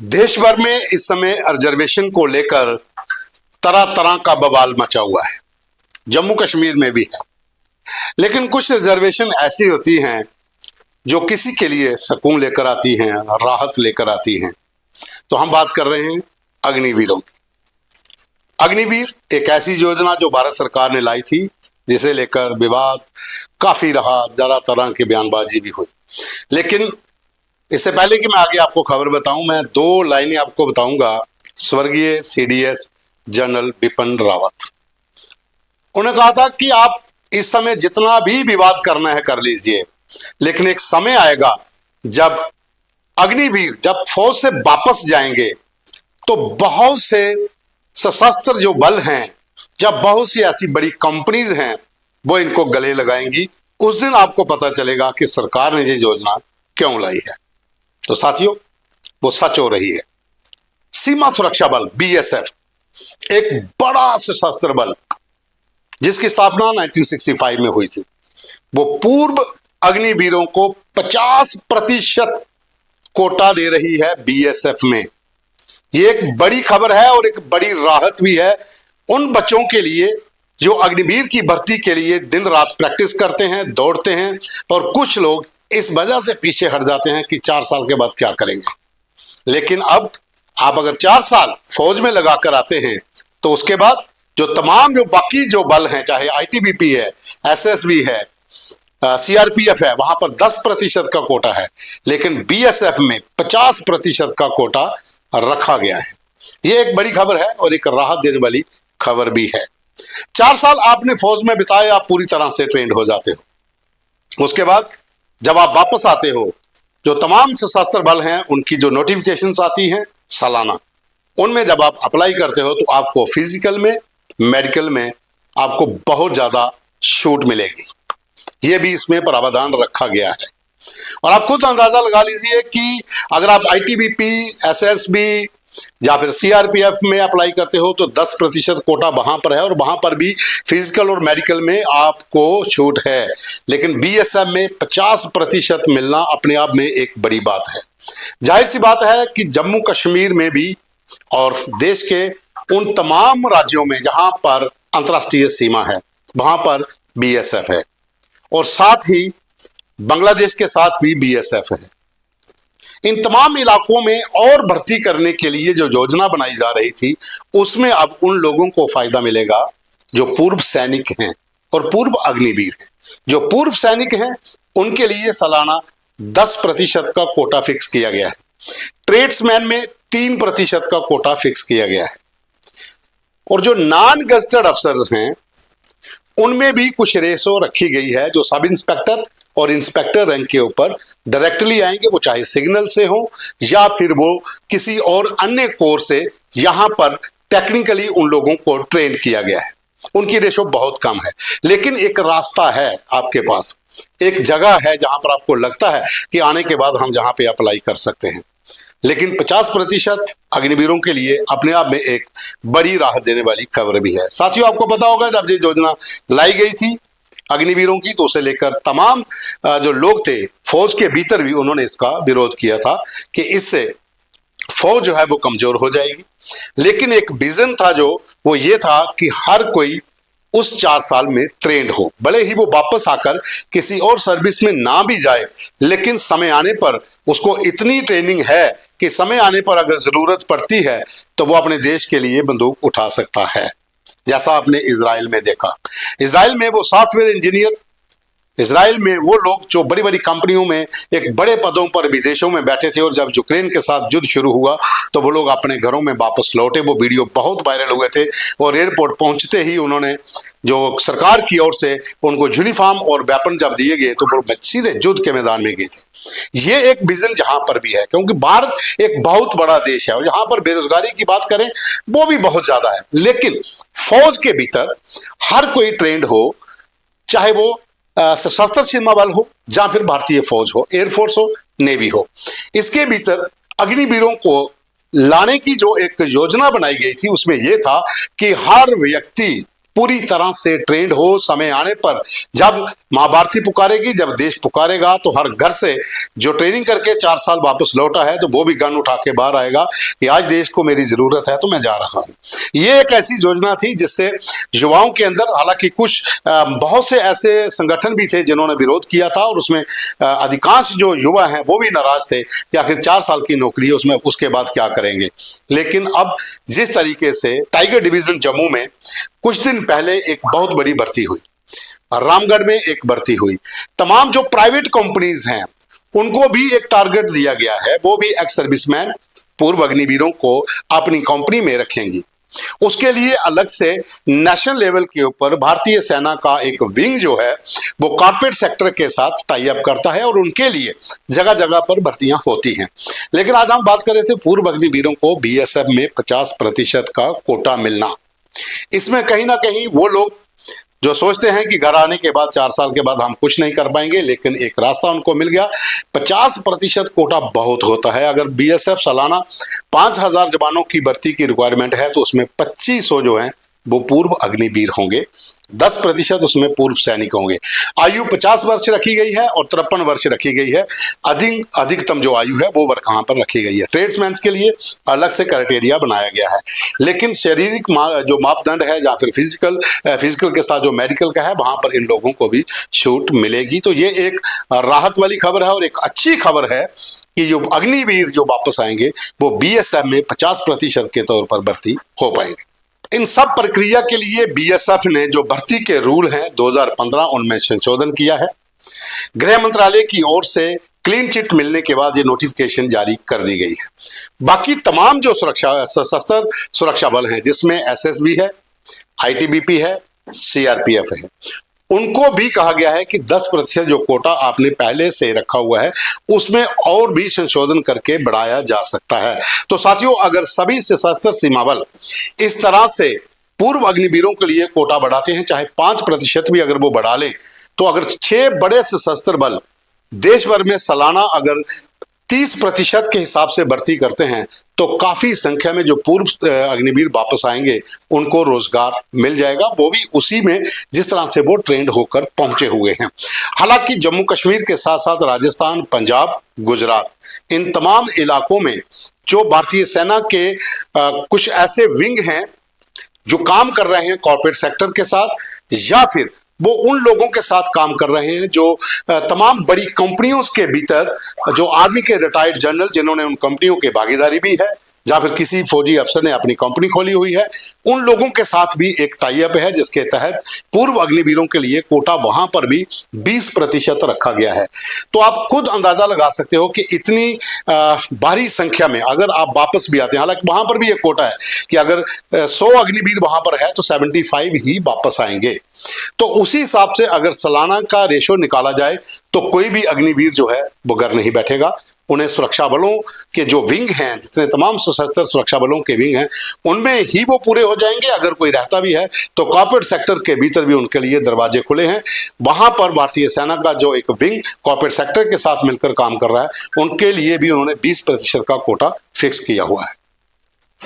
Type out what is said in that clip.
देश भर में इस समय रिजर्वेशन को लेकर तरह तरह का बवाल मचा हुआ है। जम्मू कश्मीर में भी है, लेकिन कुछ रिजर्वेशन ऐसी होती हैं जो किसी के लिए सुकून लेकर आती हैं, राहत लेकर आती हैं। तो हम बात कर रहे हैं अग्निवीरों की। अग्निवीर एक ऐसी योजना जो भारत सरकार ने लाई थी, जिसे लेकर विवाद काफी रहा, जरा तरह की बयानबाजी भी हुई। लेकिन इससे पहले कि मैं आगे आपको खबर बताऊं, मैं दो लाइनें आपको बताऊंगा स्वर्गीय सीडीएस जनरल बिपिन रावत। उन्होंने कहा था कि आप इस समय जितना भी विवाद करना है कर लीजिए, लेकिन एक समय आएगा जब अग्निवीर जब फौज से वापस जाएंगे तो बहुत से सशस्त्र जो बल हैं, जब बहुत सी ऐसी बड़ी कंपनीज हैं वो इनको गले लगाएंगी, उस दिन आपको पता चलेगा कि सरकार ने ये योजना क्यों लाई है। तो साथियों, वो सच हो रही है। सीमा सुरक्षा बल बीएसएफ एक बड़ा सशस्त्र बल जिसकी स्थापना 1965 में हुई थी, वो पूर्व अग्निवीरों को 50% कोटा दे रही है बीएसएफ में। ये एक बड़ी खबर है और एक बड़ी राहत भी है उन बच्चों के लिए जो अग्निवीर की भर्ती के लिए दिन रात प्रैक्टिस करते हैं, दौड़ते हैं, और कुछ लोग इस वजह से पीछे हट जाते हैं कि 4 साल के बाद क्या करेंगे। लेकिन अब आप अगर 4 साल फौज में लगाकर आते हैं तो उसके बाद जो तमाम जो बाकी जो बल हैं, चाहे आईटीबीपी है, एसएसबी है, सीआरपीएफ है, वहां पर 10% का कोटा है, लेकिन बीएसएफ में 50% का कोटा रखा गया है। यह एक बड़ी खबर है और एक राहत देने वाली खबर भी है। 4 साल आपने फौज में बिताए, आप पूरी तरह से ट्रेंड हो जाते हो। उसके बाद जब आप वापस आते हो, जो तमाम सशस्त्र बल हैं उनकी जो नोटिफिकेशंस आती हैं सालाना, उनमें जब आप अप्लाई करते हो तो आपको फिजिकल में, मेडिकल में आपको बहुत ज्यादा छूट मिलेगी। ये भी इसमें प्रावधान रखा गया है। और आप खुद अंदाजा लगा लीजिए कि अगर आप आईटीबीपी, एसएसबी या फिर सीआरपीएफ में अप्लाई करते हो तो 10% कोटा वहां पर है, और वहां पर भी फिजिकल और मेडिकल में आपको छूट है। लेकिन बीएसएफ में 50% मिलना अपने आप में एक बड़ी बात है। जाहिर सी बात है कि जम्मू कश्मीर में भी और देश के उन तमाम राज्यों में जहां पर अंतर्राष्ट्रीय सीमा है वहां पर बीएसएफ है, और साथ ही बांग्लादेश के साथ भी बीएसएफ है। इन तमाम इलाकों में और भर्ती करने के लिए जो योजना बनाई जा रही थी, उसमें अब उन लोगों को फायदा मिलेगा जो पूर्व सैनिक हैं और पूर्व अग्निवीर हैं। जो पूर्व सैनिक हैं उनके लिए सालाना 10% का कोटा फिक्स किया गया है। ट्रेड्समैन में 3% का कोटा फिक्स किया गया है। और जो नॉन गजेटेड अफसर हैं उनमें भी कुछ रेशो रखी गई है। जो सब इंस्पेक्टर और इंस्पेक्टर रैंक के ऊपर डायरेक्टली आएंगे, वो चाहे सिग्नल से हो या फिर वो किसी और अन्य कोर से, यहां पर टेक्निकली उन लोगों को ट्रेन किया गया है। उनकी रेशो बहुत कम है, लेकिन एक रास्ता है आपके पास, एक जगह है जहां पर आपको लगता है कि आने के बाद हम जहां पे अप्लाई कर सकते हैं। लेकिन 50% अग्निवीरों के लिए अपने आप में एक बड़ी राहत देने वाली खबर भी है। साथियों, आपको पता होगा जब ये योजना लाई गई थी अग्निवीरों की, तो उसे लेकर तमाम जो लोग थे फौज के भीतर भी, उन्होंने इसका विरोध किया था कि इससे फौज जो है वो कमजोर हो जाएगी। लेकिन एक विजन था जो वो ये था कि हर कोई उस 4 साल में ट्रेंड हो, भले ही वो वापस आकर किसी और सर्विस में ना भी जाए, लेकिन समय आने पर उसको इतनी ट्रेनिंग है कि समय आने पर अगर जरूरत पड़ती है तो वो अपने देश के लिए बंदूक उठा सकता है। जैसा आपने इजराइल में देखा, इजराइल में वो सॉफ्टवेयर इंजीनियर, इजराइल में वो लोग जो बड़ी बड़ी कंपनियों में एक बड़े पदों पर विदेशों में बैठे थे, और जब यूक्रेन के साथ युद्ध शुरू हुआ तो वो लोग अपने घरों में वापस लौटे। वो वीडियो बहुत वायरल हुए थे, और एयरपोर्ट पहुंचते ही उन्होंने जो सरकार की ओर से उनको यूनिफॉर्म और वेपन जब दिए गए तो वो सीधे युद्ध के मैदान में गए थे। ये एक विजन जहां पर भी है, क्योंकि भारत एक बहुत बड़ा देश है और यहाँ पर बेरोजगारी की बात करें वो भी बहुत ज्यादा है। लेकिन फौज के भीतर हर कोई ट्रेंड हो, चाहे वो सशस्त्र सीमा बल हो या फिर भारतीय फौज हो, एयरफोर्स हो, नेवी हो, इसके भीतर अग्निवीरों को लाने की जो एक योजना बनाई गई थी उसमें यह था कि हर व्यक्ति पूरी तरह से ट्रेंड हो। समय आने पर जब मां भारती पुकारेगी, जब देश पुकारेगा, तो हर घर से जो ट्रेनिंग करके 4 साल वापस लौटा है तो वो भी गन उठा के बाहर आएगा कि आज देश को मेरी जरूरत है तो मैं जा रहा हूं। ये एक ऐसी योजना थी जिससे युवाओं के अंदर, हालांकि कुछ बहुत से ऐसे संगठन भी थे जिन्होंने विरोध किया था और उसमें अधिकांश जो युवा हैं वो भी नाराज थे कि आखिर 4 साल की नौकरी है, उसमें उसके बाद क्या करेंगे। लेकिन अब जिस तरीके से टाइगर डिवीजन जम्मू में कुछ दिन पहले एक बहुत बड़ी भर्ती हुई, रामगढ़ में एक भर्ती हुई, तमाम जो प्राइवेट कंपनीज हैं उनको भी एक टारगेट दिया गया है, वो भी एक्स सर्विसमैन, पूर्व अग्निवीरों को अपनी कंपनी में रखेंगी। उसके लिए अलग से नेशनल लेवल के ऊपर भारतीय सेना का एक विंग जो है वो कॉर्पोरेट सेक्टर के साथ टाई अप करता है और उनके लिए जगह जगह पर भर्तियां होती हैं। लेकिन आज हम बात कर रहे थे पूर्व अग्निवीरों को बीएसएफ में 50% का कोटा मिलना। इसमें कहीं ना कहीं वो लोग जो सोचते हैं कि घर आने के बाद 4 साल के बाद हम कुछ नहीं कर पाएंगे, लेकिन एक रास्ता उनको मिल गया। 50% कोटा बहुत होता है। अगर बीएसएफ सालाना 5000 जवानों की भर्ती की रिक्वायरमेंट है तो उसमें 2500 जो हैं वो पूर्व अग्निवीर होंगे, 10% उसमें पूर्व सैनिक होंगे। आयु 50 वर्ष रखी गई है और 53 वर्ष रखी गई है। अधिकतम जो आयु है वो वहां पर रखी गई है। ट्रेड्समैन के लिए अलग से क्राइटेरिया बनाया गया है, लेकिन शारीरिक जो मापदंड है या फिर फिजिकल के साथ जो मेडिकल का है वहां पर इन लोगों को भी छूट मिलेगी। तो ये एक राहत वाली खबर है और एक अच्छी खबर है कि जो अग्निवीर जो वापस आएंगे वो बीएसएफ में 50% के तौर पर भर्ती हो पाएंगे। इन सब प्रक्रिया के लिए बीएसएफ ने जो भर्ती के रूल हैं 2015 उनमें संशोधन किया है। गृह मंत्रालय की ओर से क्लीन चिट मिलने के बाद ये नोटिफिकेशन जारी कर दी गई है। बाकी तमाम जो सशस्त्र सुरक्षा बल हैं जिसमें एसएसबी है, आईटीबीपी है, सीआरपीएफ है, उनको भी कहा गया है कि 10% जो कोटा आपने पहले से रखा हुआ है उसमें और भी संशोधन करके बढ़ाया जा सकता है। तो साथियों, अगर सभी सशस्त्र सीमा बल इस तरह से पूर्व अग्निवीरों के लिए कोटा बढ़ाते हैं, चाहे 5% भी अगर वो बढ़ा लें, तो अगर 6 बड़े सशस्त्र बल देश भर में सालाना अगर 30% के हिसाब से भर्ती करते हैं तो काफी संख्या में जो पूर्व अग्निवीर वापस आएंगे उनको रोजगार मिल जाएगा, वो भी उसी में जिस तरह से वो ट्रेंड होकर पहुंचे हुए हैं। हालांकि जम्मू कश्मीर के साथ साथ राजस्थान, पंजाब, गुजरात, इन तमाम इलाकों में जो भारतीय सेना के कुछ ऐसे विंग हैं जो काम कर रहे हैं कॉर्पोरेट सेक्टर के साथ या फिर वो उन लोगों के साथ काम कर रहे हैं जो तमाम बड़ी कंपनियों के भीतर जो आर्मी के रिटायर्ड जनरल जिन्होंने उन कंपनियों की भागीदारी भी है या फिर किसी फौजी अफसर ने अपनी कंपनी खोली हुई है, उन लोगों के साथ भी एक टाई अप है जिसके तहत पूर्व अग्निवीरों के लिए कोटा वहां पर भी 20% रखा गया है। तो आप खुद अंदाजा लगा सकते हो कि इतनी भारी संख्या में अगर आप वापस भी आते हैं, हालांकि वहां पर भी एक कोटा है कि अगर 100 अग्निवीर वहां पर है तो 75 ही वापस आएंगे। तो उसी हिसाब से अगर सालाना का रेशो निकाला जाए तो कोई भी अग्निवीर जो है वो घर नहीं बैठेगा। उन्हें सुरक्षा बलों के जो विंग हैं, जितने तमाम सशस्त्र सुरक्षा बलों के विंग हैं, उनमें ही वो पूरे हो जाएंगे। अगर कोई रहता भी है तो कॉर्पोरेट सेक्टर के भीतर भी उनके लिए दरवाजे खुले हैं। वहां पर भारतीय सेना का जो एक विंग कॉर्पोरेट सेक्टर के साथ मिलकर काम कर रहा है, उनके लिए भी उन्होंने 20% का कोटा फिक्स किया हुआ है।